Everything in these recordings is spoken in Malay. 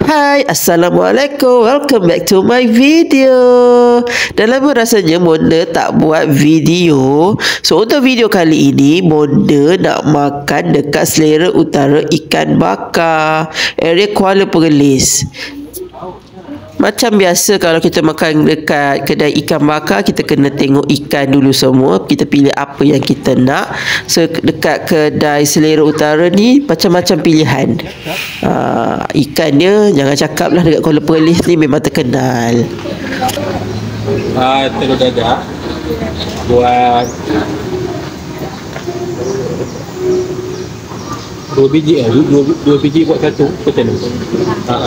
Hai, Assalamualaikum. Welcome back to my video. Dah lama rasanya Monda tak buat video. So untuk video kali ini, Monda nak makan dekat Selera Utara Ikan Bakar, area Kuala Perlis. Macam biasa kalau kita makan dekat kedai ikan bakar, kita kena tengok ikan dulu semua. Kita pilih apa yang kita nak. So dekat kedai Selera Utara ni macam-macam pilihan. Ikannya jangan cakap lah, dekat Kuala Perlis ni memang terkenal. Telur dadah buat 2 biji dua biji buat satu macam ni.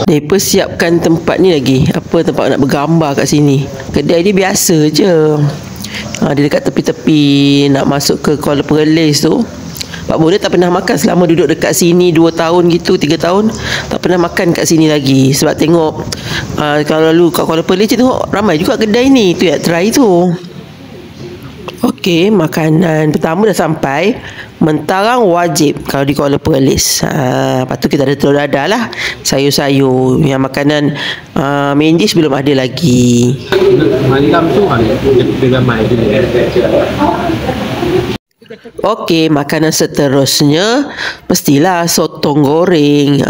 Mereka siapkan tempat ni lagi. Apa tempat nak bergambar kat sini. Kedai ni biasa je. Dia dekat tepi-tepi nak masuk ke Kuala Perlis tu. Pak Monda tak pernah makan selama duduk dekat sini 2 tahun gitu, 3 tahun. Tak pernah makan kat sini lagi. Sebab tengok kalau lalu kat Kuala Perlis tengok ramai juga kedai ni. Tu yang try tu. Okey, makanan pertama dah sampai. Mentarang wajib kalau di Kuala Perlis. Lepas tu kita ada telur dadah lah, sayur-sayur. Yang makanan main dish belum ada lagi. Malam tu dia ramai je. Okey, makanan seterusnya mestilah sotong goreng.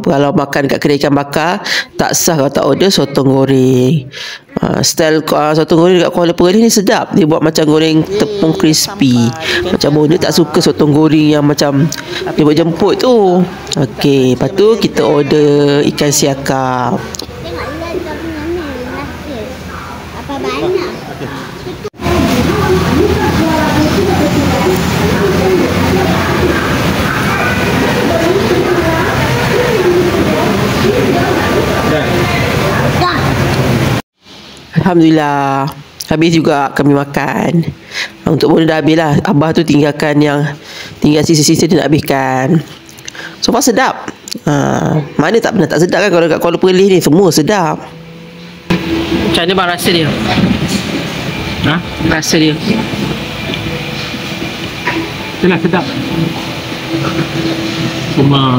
Kalau makan kat kedai ikan bakar, tak sah kalau tak order sotong goreng. Style sotong goreng dekat Kuala Perlis ni sedap. Dia buat macam goreng tepung crispy. Macam Monda tak suka sotong goreng yang macam dia buat jemput tu. Okey, lepas tu kita order ikan siakap. Apa banyak? Alhamdulillah, habis juga kami makan. Untuk Monda dah habis lah. Abah tu tinggal sisa-sisa dia nak habiskan. So far sedap. Mana tak pernah tak sedap kan kalau dekat Kuala Perlis ni. Semua sedap. Macam mana bang rasa dia? Rasa dia Itulah sedap. Cuma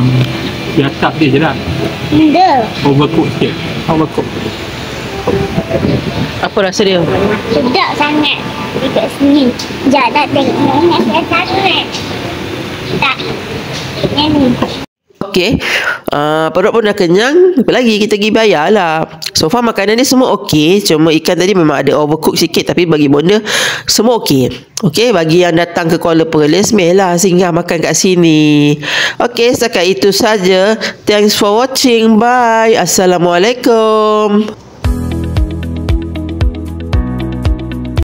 di atap dia je lah. Overcook sikit. Overcook. apa rasa dia? Sedap sangat dekat sini. Sekejap tak tengok. Nasi sangat. Tak. Yang ni. Okey, perut pun dah kenyang. Apa lagi, kita pergi bayar lah. So far makanan ni semua okey. Cuma ikan tadi memang ada overcook sikit. Tapi bagi Monda semua okey. Okey, bagi yang datang ke Kuala Perlis, mehlah singgah makan kat sini. Okey, setakat itu saja. Thanks for watching. Bye. Assalamualaikum.